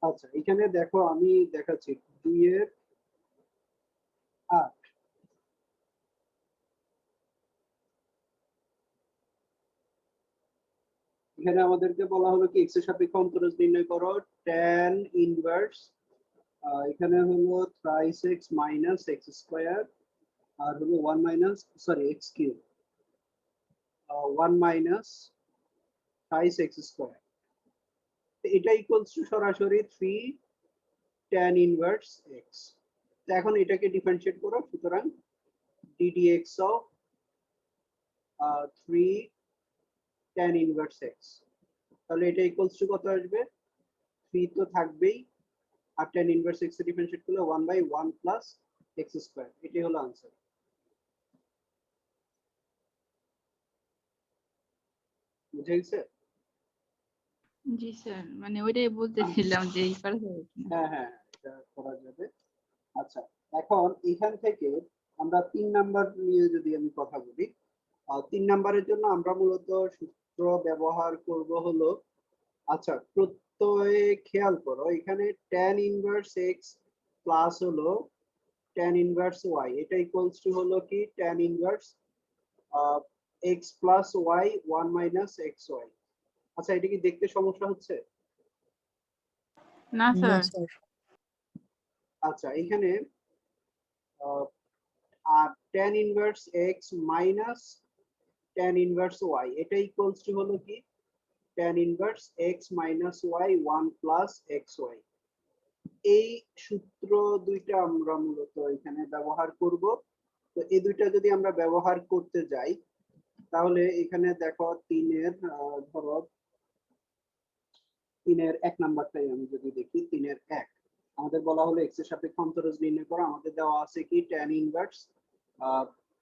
আচ্ছা এখানে দেখো আমি দেখাচ্ছি 2 এর 8। এখানে আমাদেরকে বলা হলো কি এক্স এর সাপেক্ষে অন্তরজ নির্ণয় করো tan ইনভার্স এখানে হলো thrice x minus x square আর হলো 1 minus sorry x cube 1 minus thrice x square. এটা ইকুয়ালস টু সরাসরি 3 tan ইনভার্স এক্স। তো এখন এটাকে ডিফারেন্সিয়েট করো, সুতরাং ddx of 3 tan inverse x, তাহলে এটা ইকুয়ালস টু কত আসবে? 3 তো থাকবেই, আর tan ইনভার্স এক্স এর ডিফারেন্সিয়েট করলে 1/1 প্লাস এক্স স্কয়ার। এটাই হলো आंसर। বুঝে গেছে? জি স্যার, মানে ওইটাই বলতেছিলাম যে এই করা যাবে কিনা। হ্যাঁ হ্যাঁ এটা করা যাবে। আচ্ছা এখন এখান থেকে আমরা 3 নাম্বার নিয়ে যদি আমি কথা বলি, 3 নাম্বারের জন্য আমরা মূলত সূত্র ব্যবহার করব হলো, আচ্ছা প্রত্যয়ে খেয়াল করো এখানে tan ইনভার্স x প্লাস হলো tan ইনভার্স y, এটা ইকুয়ালস টু হলো কি tan inverse x plus y 1 minus xy। আচ্ছা এটা কি দেখতে সমস্যা হচ্ছে? না না স্যার। স্যার। আচ্ছা এখানে আর tan inverse x minus tan inverse y, এটা ইকুয়ালস টু হলো কি tan inverse x minus y 1 plus xy। এই সূত্র দুইটা আমরা মূলত এখানে ব্যবহার করব। তো এই দুইটা যদি আমরা ব্যবহার করতে যাই তাহলে এখানে দেখো 3 এর ধরো 3 এর 1 নাম্বারটাই আমি যদি দেখি 3 এর 1 আমাদের বলা হলো x এর সাপেক্ষে অন্তরজ নির্ণয় করা। আমাদের দেওয়া আছে কি tan inverse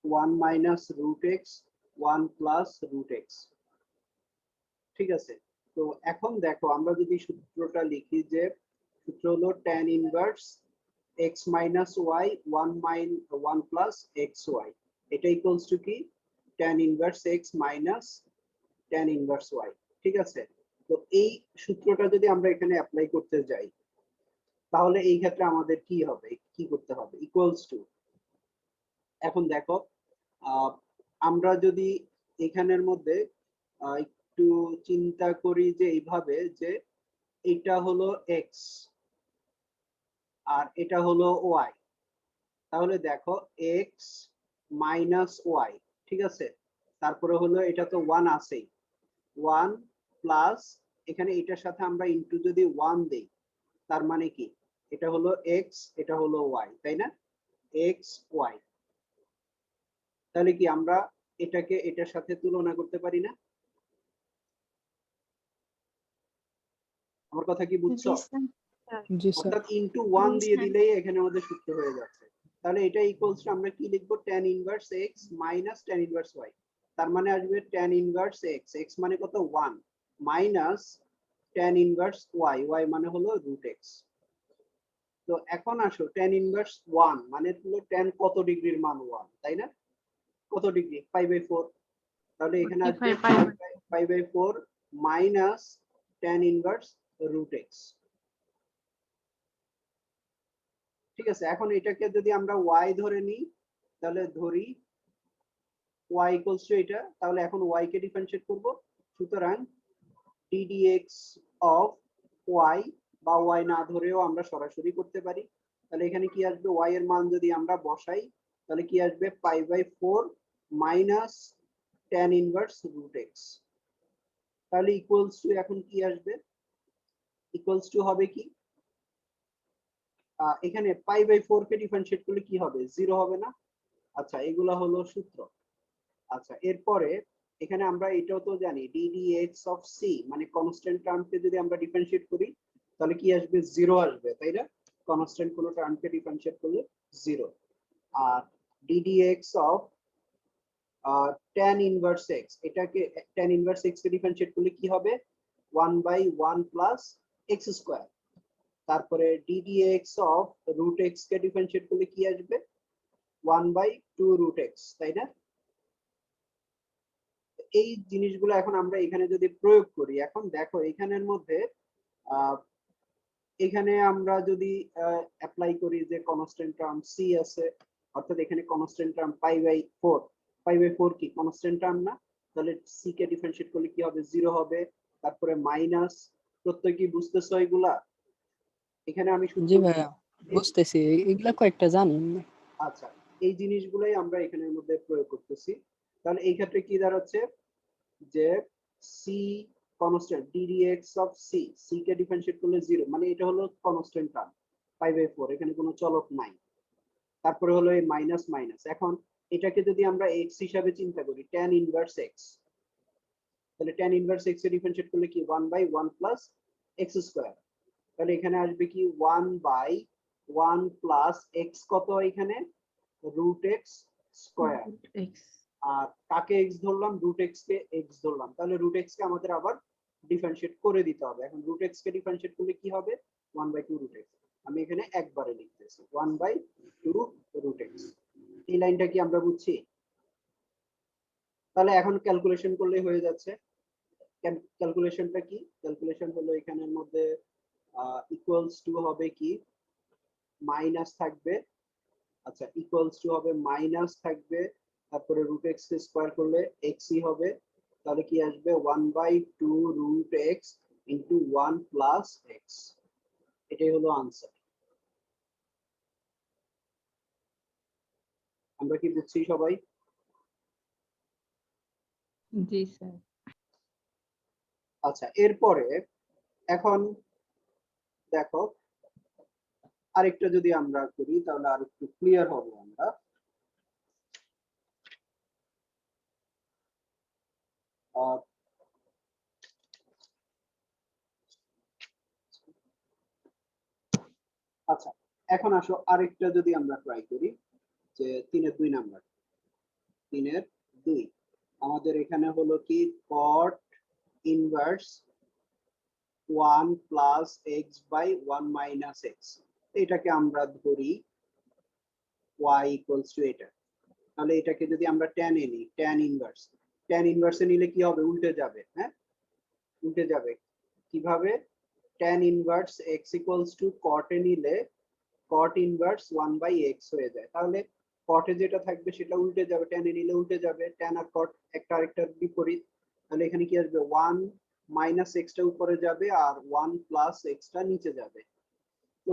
1 minus root x 1 plus root x. ঠিক আছে, তো এখন দেখো আমরা যদি সূত্রটা লিখি যে সূত্র হলো tan inverse x minus y 1 plus xy, এটা ইকুয়ালস টু কি tan inverse x minus tan inverse y। ঠিক আছে, তো এই সূত্রটা যদি আমরা এখানে অ্যাপ্লাই করতে যাই তাহলে এই ক্ষেত্রে আমাদের কি হবে, কি করতে হবে? ইকুয়ালস টু, এখন দেখো আমরা যদি এখানের মধ্যে একটু চিন্তা করি যে এইভাবে যে এটা হলো x আর এটা হলো y, তাহলে দেখো x মাইনাস y, ঠিক আছে, তারপরে হলো এটা তো 1 আছেই, 1 প্লাস এখানে এটার সাথে আমরা ইনটু যদি 1 দেই তার মানে কি এটা হলো x এটা হলো y, তাই না? x y, তাহলে কি আমরা এটাকে এটার সাথে তুলনা করতে পারি না? আমার কথা কি বুঝছো? জি স্যার। অর্থাৎ ইনটু 1 দিয়ে দিলেই এখানে আমাদের সূত্র হয়ে যাচ্ছে। তাহলে এটা ইকুয়ালস টু আমরা কি লিখবো tan inverse x minus tan inverse y, তার মানে আসবে tan ইনভার্স x, x মানে কত 1 minus tan inverse y, y মানে হলো রুট x। তো এখন আসো tan ইনভার্স 1 মানে হলো tan কত ডিগ্রির মান 1, তাই না? কত ডিগ্রি? π/4, তাহলে এখানে আসবে 5/4 minus tan inverse root x। ঠিক আছে, এখন এটাকে যদি আমরা y ধরে নিই তাহলে ধরি y ইকুয়ালস টু এটা, তাহলে এখন y কে ডিফারেন্সিয়েট করব, সুতরাং ddx অফ y বা y না ধরেও আমরা সরাসরি করতে পারি। তাহলে এখানে কি আসবে, y এর মান যদি আমরা বসাই তাহলে কি আসবে π/4 minus tan inverse root x, তাহলে ইকুয়ালস টু এখন কি আসবে, ইকুয়ালস টু হবে কি এখানে π/4 কে ডিফারেন্সিয়েট করলে কি হবে, 0 হবে না? আচ্ছা এগুলা হলো সূত্র। আচ্ছা এরপরে এখানে আমরা এটাও তো জানি ddx অফ c মানে কনস্ট্যান্ট টার্মকে যদি আমরা ডিফারেন্সিয়েট করি তাহলে কি আসবে, 0 আসবে, তাই না? কনস্ট্যান্ট কোনো টার্মকে ডিফারেন্সিয়েট করলে 0। আর ddx of tan inverse x, এটাকে tan ইনভার্স x কে ডিফারেন্সিয়েট করলে কি হবে, 1/1 প্লাস x স্কয়ার। তারপরে ddx অফ রুট x কে ডিফারেন্সিয়েট করলে কি আসবে, 1/2 রুট x, তাই না? এই জিনিসগুলো এখন আমরা এখানে যদি প্রয়োগ করি, এখন দেখো এখানের মধ্যে এখানে আমরা যদি অ্যাপ্লাই করি যে কনস্ট্যান্ট টার্ম সি আছে, অর্থাৎ এখানে constant term pi by four কি কনস্ট্যান্ট টার্ম না? তাহলে সি কে ডিফারেন্সিয়েট করলে কি হবে? 0 হবে। তারপরে মাইনাস, প্রত্যেক কি বুঝতেছো এগুলা? এখানে আমি সূত্র জি ভাইয়া বুঝতেছি, এগুলা কয়েকটা জানি। আচ্ছা, এই জিনিসগুলাই আমরা এখানের মধ্যে প্রয়োগ করতেছি। তাহলে এই ক্ষেত্রে কি দাঁড়াচ্ছে যে C constant d d x of C, C কে ডিফারেন্সিয়েট করলে 0, মানে এটা হলো constant term pi by four, এখানে কোনো চলক নাই। তারপরে হলো এই মাইনাস মাইনাস। এখন এটাকে যদি আমরা এক্স হিসাবে চিন্তা করি, tan ইনভার্স এক্স, তাহলে tan ইনভার্স এক্স এর ডিফারেন্সিয়েট করলে কি 1/1 প্লাস এক্স স্কয়ার। তাহলে এখানে আসবে কি 1/1 প্লাস এক্স, কত এখানে রুট এক্স স্কয়ার। এক্স। আর কাকে এক্স ধরলাম? রুট এক্স কে এক্স ধরলাম। তাহলে রুট এক্স কে আমাদের আবার ডিফারেন্সিয়েট করে দিতে হবে। এখন রুট এক্স কে ডিফারেন্সিয়েট করলে কি হবে? 1/2 রুট এক্স। আমি এখানে একবারে লিখতেছি 1/2 রুট এক্স। এই লাইনটা কি আমরা বুঝছি? তাহলে এখন ক্যালকুলেশন করলে হয়ে যাচ্ছে। ক্যালকুলেশনটা কি? ক্যালকুলেশন হলো এখানের মধ্যে ইকুয়ালস টু হবে কি মাইনাস থাকবে, আচ্ছা ইকুয়ালস টু হবে মাইনাস থাকবে, তারপরে রুট এক্স কে স্কয়ার করলে এক্সই হবে। তাহলে কি আসবে 1/2 root x into 1 plus x. এটাই হলো আনসার। আমরা কি বুঝছি সবাই? জি স্যার। আচ্ছা, এরপরে এখন দেখো আরেকটা যদি আমরা করি তাহলে আর একটু ক্লিয়ার হবে আমরা। আচ্ছা, এখন আসো আরেকটা যদি আমরা ট্রাই করি, যে 3-এর 2 নাম্বার। 3-এর 2 আমাদের এখানে হলো কি cot inverse 1 plus x by 1 minus x, এটাকে আমরা ধরি y ইকুয়ালস টু এটা। তাহলে এটাকে যদি আমরা tan এ নিই, tan ইনভার্সে নিলে কি হবে? উল্টে যাবে। হ্যাঁ, উল্টে যাবে। কিভাবে? tan inverse x equals to cot এ নিলে cot ইনভার্স 1/x হয়ে যায়। তাহলে cot এ যেটা থাকবে সেটা উল্টে যাবে, tan এ নিলে উল্টে যাবে। tan আর cot একটা আরেকটার বিপরীত। তাহলে এখানে কি আসবে? 1 মাইনাস x টা উপরে যাবে আর 1 প্লাস x টা নিচে যাবে। তো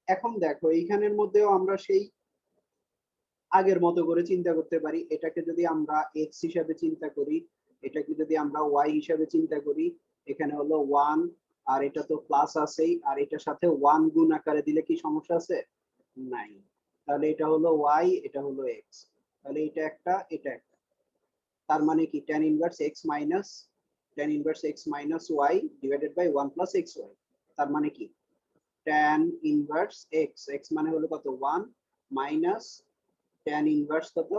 এখন দেখো এইখানের মধ্যেও আমরা সেই আগের মতো করে চিন্তা করতে পারি। এটাকে যদি আমরা x হিসাবে চিন্তা করি, এটাকে যদি আমরা y হিসাবে চিন্তা করি, এখানে হলো 1 আর এটা তো প্লাস আছেই, আর এটার সাথে 1 গুণ আকারে দিলে কি সমস্যা আছে? নাই। তাহলে এটা হলো y, এটা হলো x। তাহলে এটা একটা, এটা একটা। তার মানে কি tan inverse x minus y divided by 1 plus xy। তার মানে কি tan ইনভার্স x মানে হলো কত? 1 মাইনাস tan ইনভার্স কত?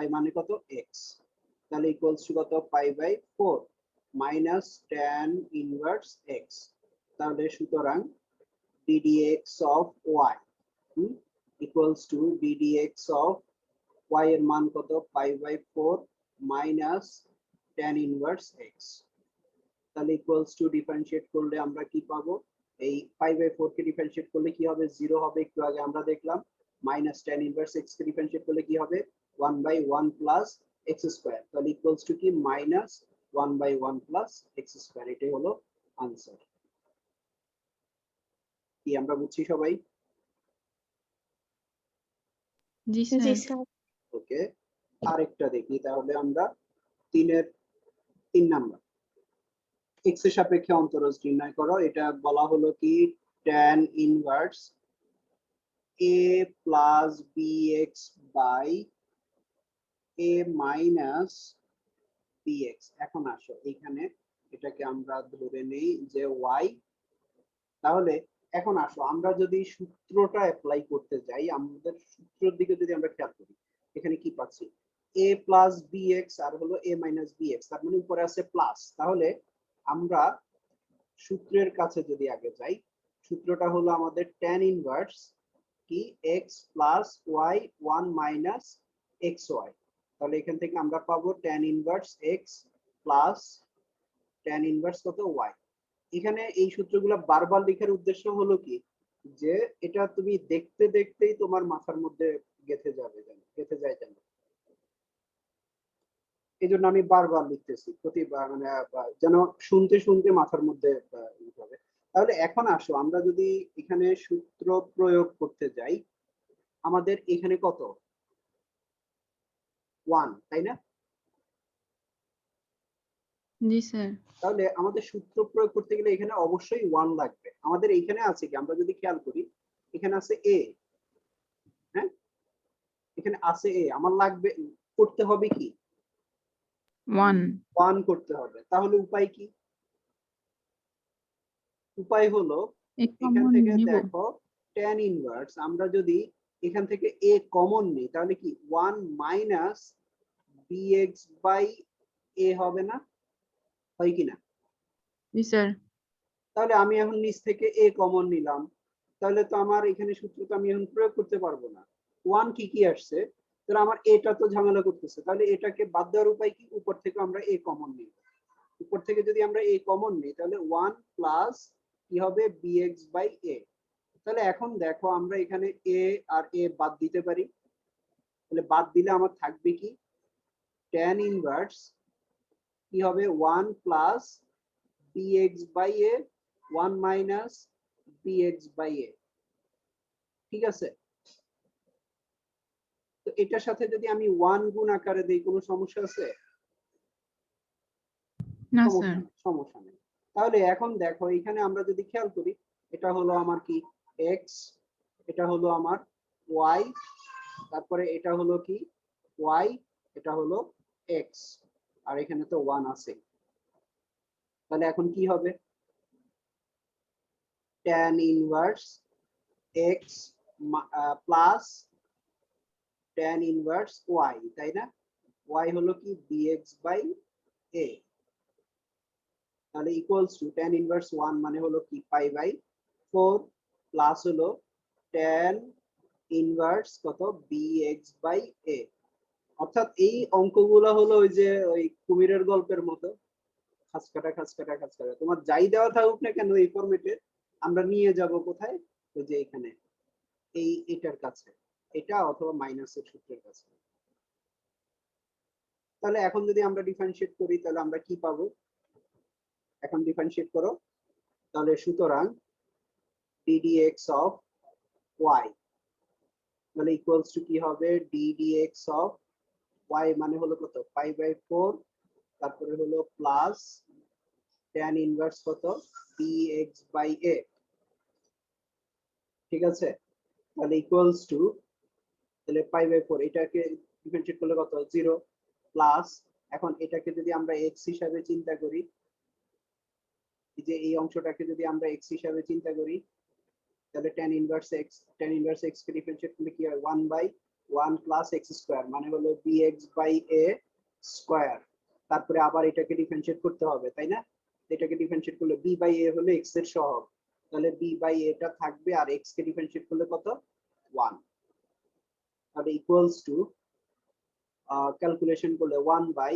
y মানে কত? x। তাহলে ইকুয়ালস টু কত? পাই/4 মাইনাস tan ইনভার্স x। তাহলে সুতরাং ddx of y equals to ddx of y এর মান কত? পাই/4 মাইনাস tan ইনভার্স x। তাহলে ইকুয়ালস টু ডিফারেন্সিয়েট করলে আমরা কি পাবো? এই পাই/4 কে ডিফারেন্সিয়েট করলে কি হবে? 0 হবে, একটু আগে আমরা দেখলাম। মাইনাস tan ইনভার্স x কে ডিফারেন্সিয়েট করলে কি হবে? 1/1 প্লাস x স্কয়ার। তাহলে ইকুয়ালস টু কি মাইনাস 1/1 প্লাস x স্কয়ার। এটাই হলো আনসার। কি আমরা বুঝছি সবাই? জি জি স্যার। স্যার। ওকে, আরেকটা দেখি তাহলে আমরা। 3-এর 3 নাম্বার, x এর সাপেক্ষে অন্তরজ নির্ণয় করো। এটা বলা হলো কি tan inverse a plus bx by a minus bx। এখন আসো এখানে এটাকে আমরা ধরে নেই যে y। তাহলে এখন আসো আমরা যদি সূত্রটা অ্যাপ্লাই করতে যাই, আমাদের সূত্রের দিকে যদি আমরা খেয়াল করি, এখানে কি পাচ্ছি? a প্লাস bx আর হলো a মাইনাস bx, তার মানে উপরে আছে প্লাস। তাহলে আমরা সূত্রের কাছে যদি আগে যাই, সূত্রটা হলো আমাদের tan ইনভার্স কি x plus y 1 minus xy। তাহলে এখান থেকে আমরা পাবো tan inverse x plus tan inverse কত? y। এখানে এই সূত্রগুলো বারবার লেখার উদ্দেশ্য হলো কি, যে এটা তুমি দেখতে দেখতেই তোমার মাথার মধ্যে গেঁথে যাবে, গেঁথে যায় যেন। এই জন্য আমি বারবার লিখতেছি, প্রতিবার মানে যেন শুনতে শুনতে মাথার মধ্যে হবে। তাহলে এখন আসো আমরা যদি এখানে সূত্র প্রয়োগ করতে যাই, আমাদের এখানে কত 1, তাই না? জি স্যার। তাহলে আমাদের সূত্র প্রয়োগ করতে গেলে এখানে অবশ্যই 1 লাগবে। আমাদের এইখানে আছে কি, আমরা যদি খেয়াল করি এখানে আছে a, হ্যাঁ এখানে আছে a, আমার লাগবে করতে হবে কি 1 1 করতে হবে। তাহলে উপায় কি? উপায় হলো এ এখান কমন থেকে নিব। দেখো tan ইনভার্স, আমরা যদি এখান থেকে a কমন নিই তাহলে কি 1 মাইনাস bx বাই a হবে না? হয় কি না? জি স্যার। তাহলে আমি এখন নিচ থেকে a কমন নিলাম, তাহলে তো আমার এখানে সূত্র তো আমি এখন প্রয়োগ করতে পারবো না। 1 কি কি আসছে, তাহলে আমার এটা তো ঝামেলা করতেছে, তাহলে এটাকে বাদ দেওয়ার উপায় কি, উপর থেকে আমরা a কমন নিই। উপর থেকে যদি আমরা a কমন নিই তাহলে 1 প্লাস কি হবে bx বাই a। তাহলে এখন দেখো আমরা এখানে a আর a বাদ দিতে পারি, তাহলে বাদ দিলে আমার থাকবে কি tan ইনভার্স কি হবে 1 plus bx by a, 1 minus bx by a। ঠিক আছে, তো এটার সাথে যদি আমি 1 গুণ আকারে দেই কোনো সমস্যা আছে? না সমস্যা স্যার। নেই, সমস্যা নেই। তাহলে এখন দেখো এখানে আমরা যদি খেয়াল করি, এটা হলো আমার কি x, এটা হলো আমার y, তারপরে এটা হলো কি y, এটা হলো x, আর এখানে তো 1 আছে। তাহলে এখন কি হবে tan inverse x plus tan inverse y, তাই না? y হলো কি bx বাই a, তাহলে ইকুয়ালস টু tan ইনভার্স 1 মানে হলো কি পাই বাই 4 প্লাস হলো tan ইনভার্স কত bx বাই a। অর্থাৎ এই অঙ্কগুলো হলো ওই যে ওই কুমিরের গল্পের মতো, খাস কাটা খাস কাটা খাস কাটা, তোমার যাই দেওয়া থাকুক না কেন এই ফরম্যাটে আমরা নিয়ে যাব কোথায়, ওই যে এখানে এই এটার কাছে, এটা অথবা মাইনাসের সূত্রের কাছে। তাহলে এখন যদি আমরা ডিফারেন্সিয়েট করি তাহলে আমরা কি পাবো, এখন ডিফারেন্সিয়েট করো, তাহলে সুতরাং ddx অফ y মানে ইকুয়ালস টু কি হবে ddx অফ y মানে হলো কত পাই বাই 4, তারপরে হলো প্লাস tan ইনভার্স কত bx বাই a। ঠিক আছে, তাহলে ইকুয়ালস টু, তাহলে পাই বাই 4 এটাকে ডিফারেন্সিয়েট করলে কত 0 প্লাস, এখন এটাকে যদি আমরা x হিসাবে চিন্তা করি, এই যে এই অংশটাকে যদি আমরা x হিসাবে চিন্তা করি তাহলে tan ইনভার্স x কে ডিফারেন্সিয়েট করলে কি হয় 1 বাই 1 প্লাস x স্কয়ার মানে হলো bx বাই a স্কয়ার। তারপরে আবার এটাকে ডিফারেন্সিয়েট করতে হবে, তাই না? এটাকে ডিফারেন্সিয়েট করলে b বাই a হলো x এর সহগ, তাহলে b বাই a টা থাকবে, আর x কে ডিফারেন্সিয়েট করলে কত 1, তাহলে ইকুয়ালস টু ক্যালকুলেশন করলে 1 by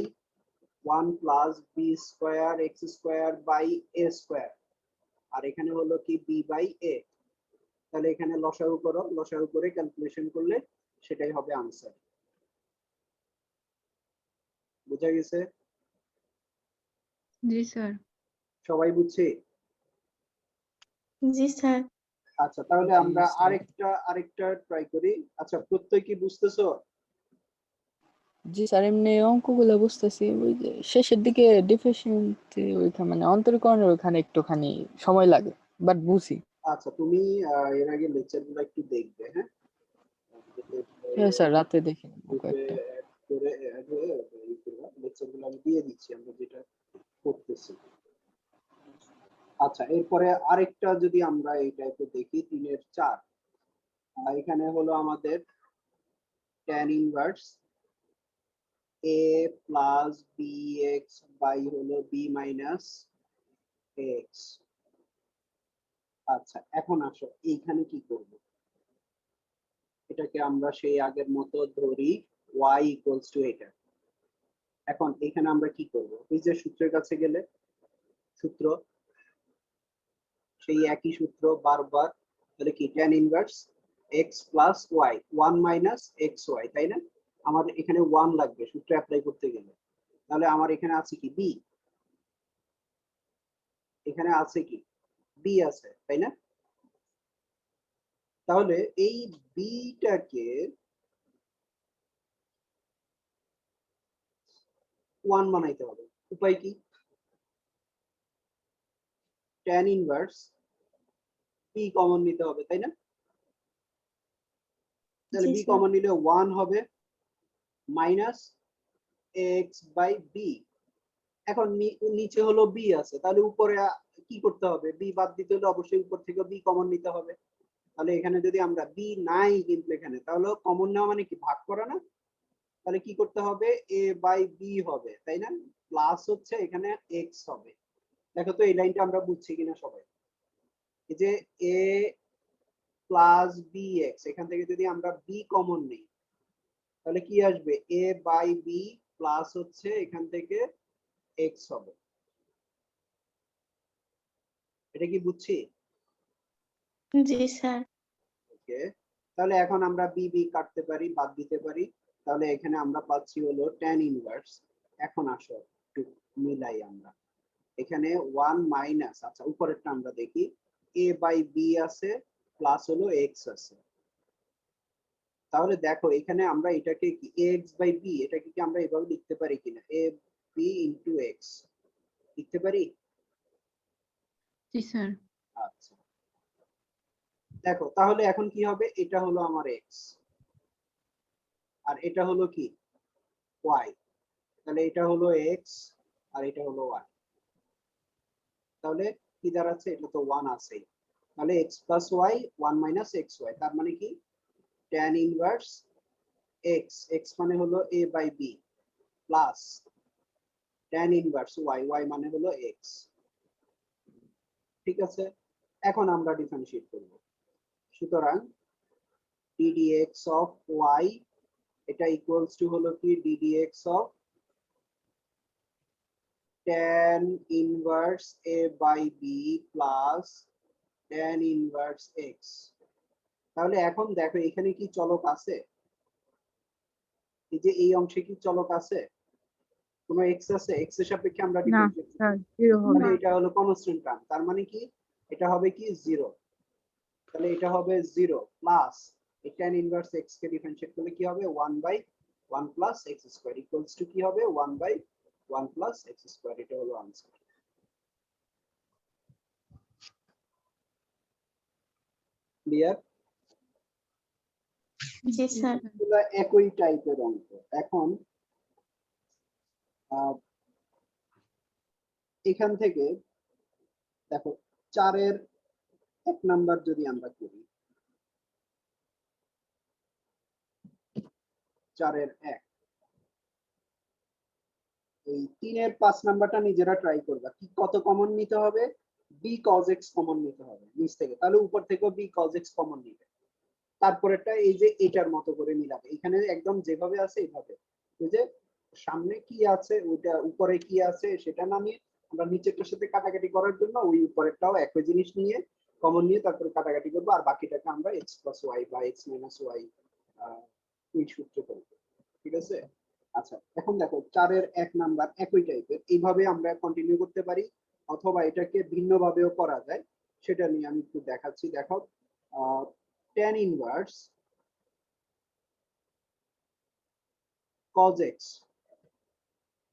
1 plus b square x square by a square, আর এখানে হলো কি b বাই a। তাহলে এখানে লসাগু করো, লসাগু করে ক্যালকুলেশন করলে সেটাই হবে আনসার। বুঝা গেছে? জি স্যার। সবাই বুঝছে? জি স্যার। আচ্ছা, তাহলে জি আমরা স্যার। আরেকটা ট্রাই করি। আচ্ছা, প্রত্যয় কি বুঝতেছো? জি স্যার, এমনি অঙ্কগুলো বুঝতেছি, ওই যে শেষের দিকে ডিফিসিয়েন্সি ওইখানে মানে অন্তরীকরণের ওইখানে একটুখানি সময় লাগে, বাট বুঝি। আচ্ছা, তুমি এর আগে লেকচার গুলো একটু দেখবে, হ্যাঁ? হ্যাঁ স্যার, রাতে দেখি নেবো গ্রুপে কয়েকটা। অ্যাড করে লেকচার গুলো আমি দিয়ে দিচ্ছি আমরা যেটা করতেছি। আচ্ছা, এরপরে আরেকটা যদি আমরা এই টাইপের দেখি 3-এর 4, এখানে হলো আমাদের tan inverse a plus bx by হলো b মাইনাস x। আচ্ছা, এখন আসো এইখানে কি করব, এটাকে আমরা সেই আগের মতো ধরি y ইকুয়ালস টু এটা। এখন এখানে আমরা কি করব, এই যে সূত্রের কাছে গেলে সূত্র সেই একই সূত্র বারবার, তাহলে কি tan inverse x plus y 1 minus xy, তাই না? আমার এখানে 1 লাগবে সূত্র অ্যাপ্লাই করতে গেলে। তাহলে আমার এখানে আছে কি b, এখানে আছে কি b আছে, তাই না? তাহলে এই বিটাকে 1 বানাইতে হবে। উপায় কি? tan ইনভার্স b কমন নিতে হবে, তাই না? তাহলে জি b স্যার। কমন নিলে 1 হবে মাইনাস x বাই b। এখন নিচে হলো b আছে, তাহলে উপরে কি করতে হবে? b বাদ দিতে হলে অবশ্যই উপর থেকে b কমন নিতে হবে। তাহলে এখানে যদি আমরা b নাই কিন্তু এখানে, তাহলে কমন নেওয়া মানে কি ভাগ করা না? তাহলে কি করতে হবে? a বাই b হবে, তাই না? প্লাস হচ্ছে এখানে x হবে। দেখো তো এই লাইনটা আমরা বুঝছি কিনা সবাই? এই যে a প্লাস bx, এখান থেকে যদি আমরা b কমন নেই তাহলে কি আসবে? a বাই b প্লাস হচ্ছে এখান থেকে x হবে। এটা কি বুঝছি? জি স্যার। ওকে, তাহলে এখন আমরা b b কাটতে পারি, বাদ দিতে পারি। তাহলে এখানে আমরা পাচ্ছি হলো tan ইনভার্স। এখন আসো একটু মিলাই আমরা। এখানে 1 মাইনাস, আচ্ছা উপরেরটা আমরা দেখি, a বাই b আছে প্লাস হলো x আছে। তাহলে দেখো এখানে আমরা এটাকে কি ax বাই b, এটাকে কি আমরা এভাবে লিখতে পারি কিনা? a b ইনটু x লিখতে পারি? জি স্যার। আচ্ছা, দেখো তাহলে এখন কি হবে? এটা হলো আমার x আর এটা হলো কি y। তাহলে এটা হলো x আর এটা হলো y। তাহলে কি দাঁড়াচ্ছে? এটা তো 1 আছেই। তাহলে x plus y 1 minus xy, তার মানে কি tan ইনভার্স x, x মানে হলো a by b plus tan inverse y, y মানে হলো x। ঠিক আছে, এখন আমরা ডিফারেন্সিয়েট করব। সুতরাং ddx অফ y এটা ইকুয়ালস টু হলো কি ddx of tan inverse a by b plus tan inverse x। তাহলে এখন দেখো এখানে কি চলক আছে? এই যে এই অংশে কি চলক আছে? কোনো x আছে? x এর সাপেক্ষে আমরা না ডিফারেন্সিয়েট স্যার, জিরো হবে। তাহলে এটা হলো কনস্ট্যান্ট টার্ম, তার মানে কি এটা হবে কি 0। তাহলে এটা হবে 0 প্লাস এই tan ইনভার্স x কে ডিফারেন্সিয়েট করলে কি হবে? 1 by 1 plus x square equals to কি হবে? 1 বাই 1 প্লাস x স্কয়ার। এটা হলো आंसर। ক্লিয়ার? জি স্যার। এগুলো একই টাইপের অঙ্ক। এখন এখান থেকে দেখো 4 এর 1 নাম্বার যদি আমরা করি, 4 এর 1, এই 3 এর 5 নাম্বারটা নিজেরা ট্রাই করবা। কি কত কমন নিতে হবে? b cos x কমন নিতে হবে নিচ থেকে, তাহলে উপর থেকেও b cos x কমন নিবে। তারপরেরটা এই যে এটার মতো করে মিলাবে, এখানে একদম যেভাবে আছে এইভাবে। এই যে সামনে কি আছে, ওইটা উপরে কি আছে সেটা নামিয়ে আমরা নিচেরটার সাথে কাটাকাটি করার জন্য ওই উপরেরটাও একই জিনিস নিয়ে কমন নিয়ে তারপরে কাটাকাটি করবো, আর বাকিটাকে আমরা x প্লাস y বা x মাইনাস y ওই সূত্রে করবো। ঠিক আছে? আচ্ছা, এখন দেখো 4 এর 1 নাম্বার একই টাইপের, এইভাবে আমরা কন্টিনিউ করতে পারি অথবা এটাকে ভিন্নভাবেও করা যায়। সেটা নিয়ে আমি একটু দেখাচ্ছি। দেখো tan inverse cos x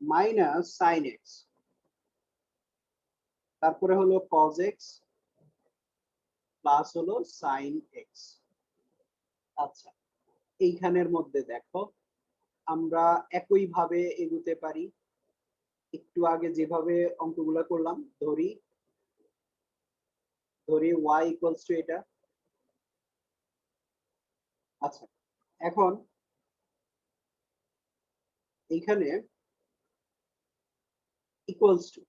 minus sin x, তারপরে হলো cos x প্লাস হলো sin x। আচ্ছা, এইখানের মধ্যে দেখো আমরা একই ভাবে এগোতে পারি। একটু আগে যেভাবে অঙ্কগুলো করলাম, ধরি y ইকুয়ালস টু এটা। আচ্ছা, এখন এইখানে ইকুয়ালস টু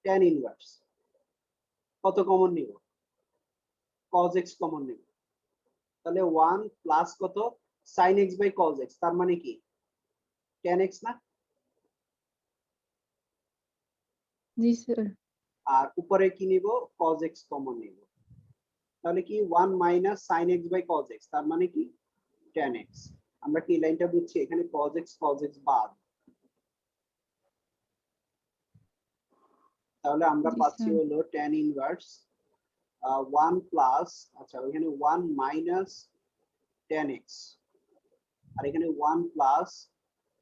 tan ইনভার্স কত কমন নিব? cos x কমন নিব। তাহলে 1 প্লাস কত? sin x by cos x, তার মানে কি tan x না? জি স্যার। আর উপরে কি নিব cos x কমন নিব, তাহলে কি 1 minus sin x by cos x, তার মানে কি tan x। আমরা কি লাইনটা বুঝছি, এখানে cos x বাদ, তাহলে আমরা জি, পাচ্ছি স্যার। হলো tan ইনভার্স 1 প্লাস, আচ্ছা এখানে 1 মাইনাস tan x, আর এখানে 1 প্লাস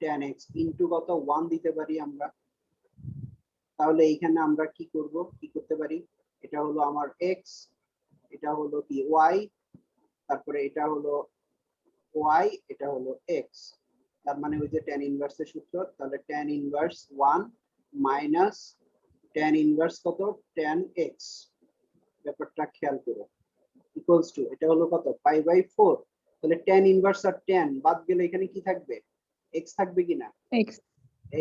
tan x ইনটু কত 1 দিতে পারি আমরা। তাহলে এইখানে আমরা কি করতে পারি, এটা হলো আমার x, এটা হলো কি y, তারপরে এটা হলো y, এটা হলো x, তার মানে ওই যে tan ইনভার্সের সূত্র, তাহলে tan inverse 1 minus tan inverse কত tan x, ব্যাপারটা খেয়াল করো, ইকুয়ালস টু এটা হলো কত পাই বাই 4, তাহলে tan ইনভার্স আর tan বাদ গেলে এখানে কি থাকবে x থাকবে কিনা,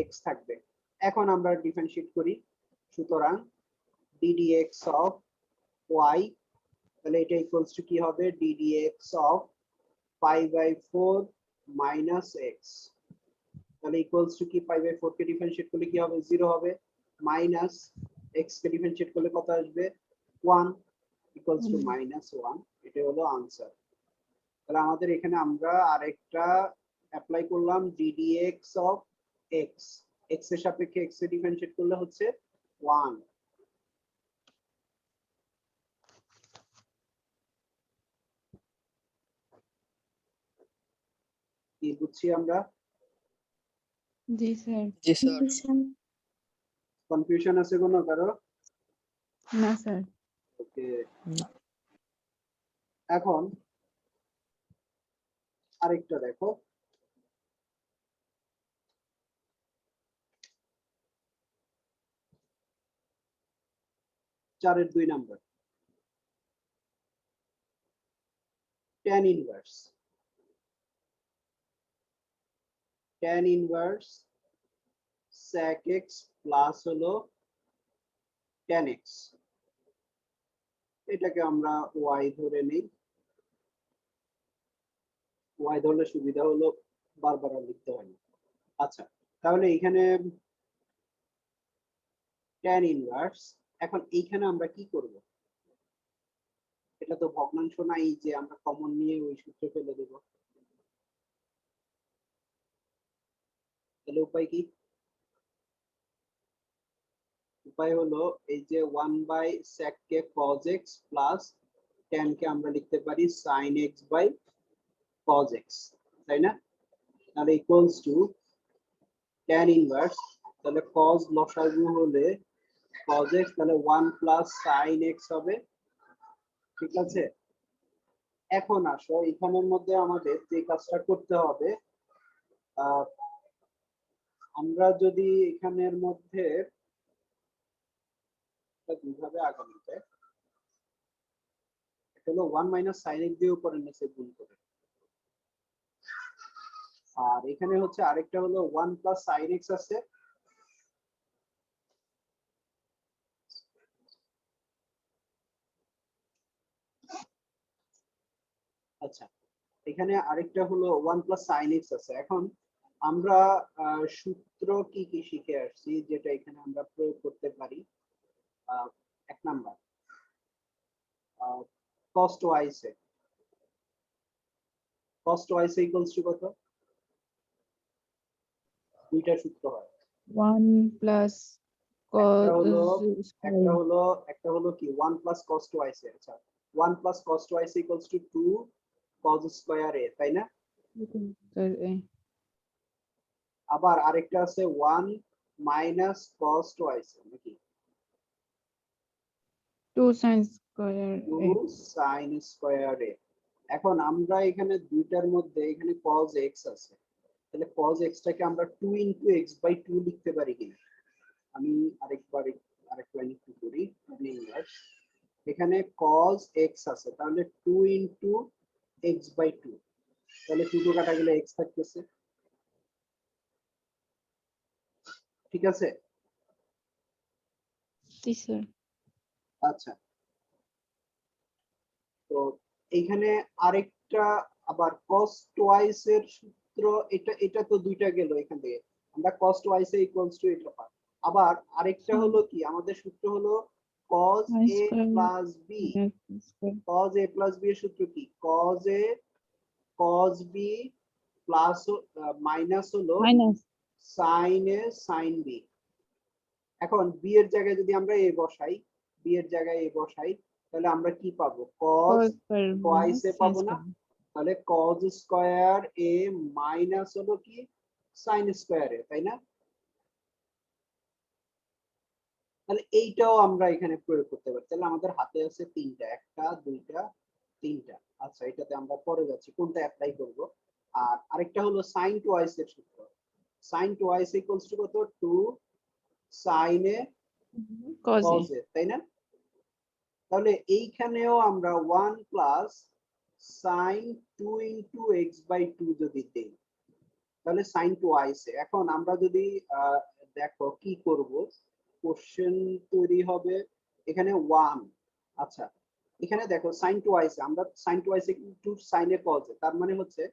x থাকবে। এখন আমরা ডিফারেন্সিয়েট করি, সুতরাং ddx অফ y, তাহলে এটা ইকুয়ালস টু কি হবে ddx of pi by 4 minus x, তাহলে ইকুয়ালস টু কি পাই বাই 4 কে ডিফারেন্সিয়েট করলে কি হবে 0 হবে, মাইনাস x কে ডিফারেন্সিয়েট করলে কত আসবে 1, ইকুয়ালস টু মাইনাস 1, এটা হলো আনসার। তাহলে আমাদের এখানে আমরা আরেকটা অ্যাপ্লাই করলাম ddx অফ x, x এর সাপেক্ষে x এর ডিফারেন্সিয়েট করলে হচ্ছে 1। কি বুঝছি আমরা, জি স্যার। জি স্যার। জি স্যার। কনফিউশন আছে কোনো কারো? না স্যার। ওকে, না। এখন আরেকটা দেখো, চারের 2 number, tan inverse sec x plus হলো tan x, এটাকে আমরা y ধরে নেই, y ধরলে সুবিধা হলো বারবার আর লিখতে হয় না। আচ্ছা, তাহলে এখানে tan ইনভার্স, এখন এইখানে আমরা কি করব, এটা তো ভগ্নাংশ নাই যে আমরা কমন নিয়ে ওই সূত্র ফেলে দেব, তাহলে উপায় কি, উপায় হলো এই যে 1 বাই sec কে cos x প্লাস tan কে আমরা লিখতে পারি sin x by cos x, তাই না, তাহলে ইকুয়ালস টু tan ইনভার্স, তাহলে cos লসাগু হলে cos x, তাহলে 1 প্লাস sin x হবে, ঠিক আছে। এখন আসো এখানের মধ্যে আমাদের যে কাজটা করতে হবে, আমরা যদি এখানের মধ্যে দুইভাবে আগামীতে এটা হলো 1 মাইনাস sin x দিয়ে উপরে নিচে গুণ করে, আর এখানে হচ্ছে আরেকটা হলো 1 প্লাস sin x আছে, আচ্ছা এখানে আরেকটা হলো 1 প্লাস sin x আছে। এখন আমরা সূত্র কি কি শিখে আসছি যেটা এখানে আমরা প্রয়োগ করতে পারি, এক number cos twice equals to কত, দুইটা সূত্র হয়, 1 প্লাস একটা হলো কি 1 প্লাস cos twice, আচ্ছা 1 plus cos twice equals to 2 cos square a, তাই না, আবার আরেকটা আছে 1 মাইনাস cos twice নাকি 2 sin square 2 sin square a। এখন আমরা এখানে দুইটার মধ্যে এখানে cos x আছে, তাহলে cos x টাকে আমরা 2 into x by 2 লিখতে পারি কিনা, আমি আরেক লাইন একটু করি, ইনভার্স এখানে cos x আছে, তাহলে 2 into x by 2, তাহলে 2 কাটা গেলে x থাকতেছে, ঠিক আছে। জি স্যার। আচ্ছা, তো এইখানে আরেকটা আবার cos twice এর সূত্র, এটা তো দুইটা গেল এখান থেকে, আমরা cos twice ইকুয়ালস টু এটা পাই। আবার আরেকটা হলো কি, আমাদের সূত্র হলো cos I a square plus b, x square cos a plus b এর সূত্র কি? cos a cos b plus minus হলো minus sin a sin b। এখন b এর জায়গায় যদি আমরা a বসাই, b এর জায়গায় a বসাই, তাহলে আমরা কি পাবো? cos cos square twice minus এ sin পাবো না? square তাহলে cos স্কয়ার a মাইনাস হলো কি sin স্কয়ার a, তাই না? তাহলে এইটাও আমরা এখানে প্রয়োগ করতে পারি। তাহলে আমাদের হাতে আছে তিনটা, একটা দুইটা তিনটা। আচ্ছা, এটাতে আমরা পরে যাচ্ছি কোনটা অ্যাপ্লাই করব। আর আরেকটা হলো sin twice এর সূত্র। sin twice ইকুয়ালস টু কত? 2 sin a cos a cos a, তাই না? তাহলে এইখানেও আমরা 1 plus sin 2 into x by 2 যদি দেই, তাহলে sin twice a। এখন আমরা যদি দেখো কি করব, কোশ্চেন তৈরি হবে এখানে 1। আচ্ছা, এখানে দেখো sin twice আমরা sin twice into sin a cos a, তার মানে হচ্ছে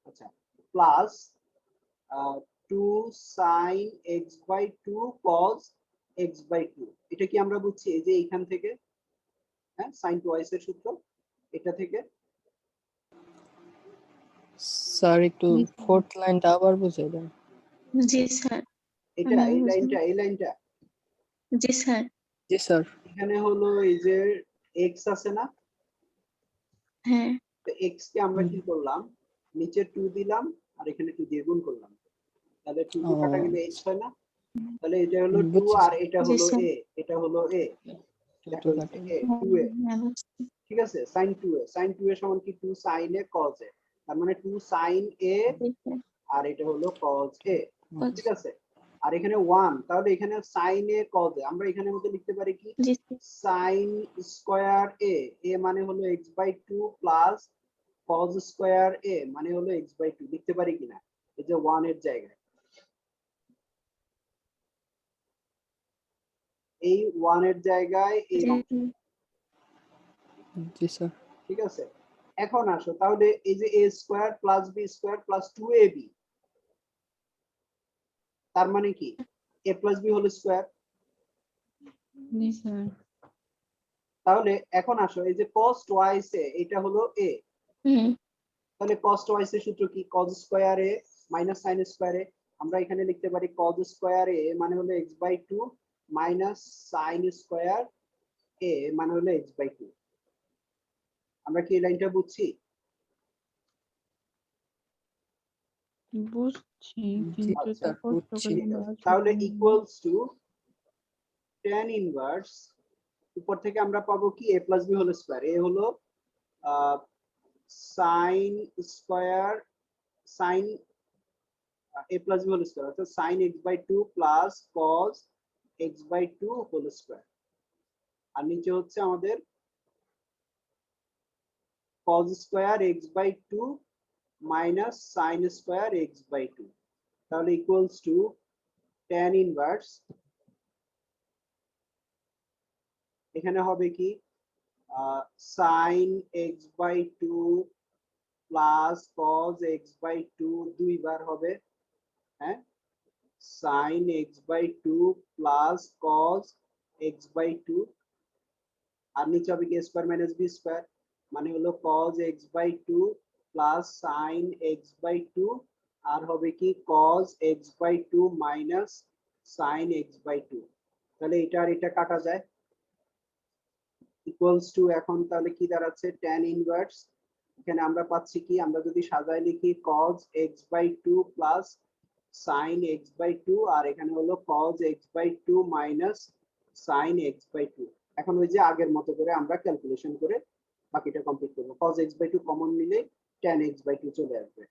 আচ্ছা plus 2 sin x by 2 cos x by 2। এটা কি আমরা বুঝছি? এই যে এইখান থেকে, হ্যাঁ, sin twice এর সূত্র এটা থেকে। স্যার একটু জি, স্যার। ফোর্থ লাইনটা আবার বুঝিয়ে দেন। জি স্যার। এটা এই লাইনটা, এই লাইনটা জি স্যার। জি স্যার। এখানে হলো এই যে x আছে না, হ্যাঁ। তো x কে আমরা কি করলাম, নিচে 2 দিলাম আর এখানে 2 দিয়ে গুণ করলাম, তাহলে 2 ও, কাটা গেলে x হয় না? তাহলে এটা হলো 2 বুঝছি আর স্যার। এটা জি হলো স্যার। a, এটা হলো a, দেখো এই কাটে। যে a 2a, ঠিক আছে? sin 2a, sin 2a সমান কি 2 sin a cos a, তার মানে 2 sin a আর এটা হলো cos a, ঠিক আছে? আর এখানে 1, তাহলে এখানে sin a cos a, আমরা এখানের মধ্যে লিখতে পারি কি জি sir. sin square a, a মানে হলো x by 2 plus cos square a মানে হলো x বাই 2, লিখতে পারি কিনা এই যে 1 এর জায়গায়? এই 1 এর জায়গায় এই অংশ, জি স্যার। ঠিক আছে? এখন আসো তাহলে এই যে a square plus b square plus 2ab, তার মানে কি a plus b whole square. জি স্যার তাহলে এখন আসো এই যে cos twice a, এটা হলো a, হুম। তাহলে cos twice এর সূত্র কি? cos square a minus sin square a। আমরা এখানে লিখতে পারি cos স্কয়ার a মানে হলো x by 2 minus sin square a মানে হলো x বাই 2। আমরা কি এই লাইনটা বুঝছি? বুঝছি জি কিন্তু আচ্ছা, তো কষ্ট বুঝছি। করে ঠিক আছে। বানাচ্ছি তাহলে তো। ইকুয়ালস টু tan ইনভার্স, উপর থেকে আমরা পাবো কি a plus b whole square, a হলো sin square sin a plus b whole square, অর্থাৎ sin x by 2 plus cos x by 2 whole square. আর নিচে হচ্ছে আমাদের cos square x by 2 minus sin square x by 2, তাহলে equals to tan inverse, এখানে হবে কি sin x by 2 plus cos x by 2 দুইবার হবে, হ্যাঁ, sin x by 2 plus cos x by 2, আর নিচে হবে কি স্কয়ার মাইনাস বি স্কয়ার মানে হলো cos x by 2 plus sin x by 2, আর হবে কি cos x by 2 minus sin x by 2। তাহলে এটা আর এটা কাটা যায়, ইকুয়ালস টু এখন তাহলে কি দাঁড়াচ্ছে tan ইনভার্স, এখানে আমরা পাচ্ছি কি, আমরা যদি সাজায় লিখি cos x by 2 plus sin x by 2, আর এখানে হলো cos x by 2 minus sin x by 2। এখন ওই যে আগের মতো করে আমরা ক্যালকুলেশন করে বাকিটা কমপ্লিট করব। cos x বাই 2 কমন নিলে tan x বাই 2 চলে আসবে।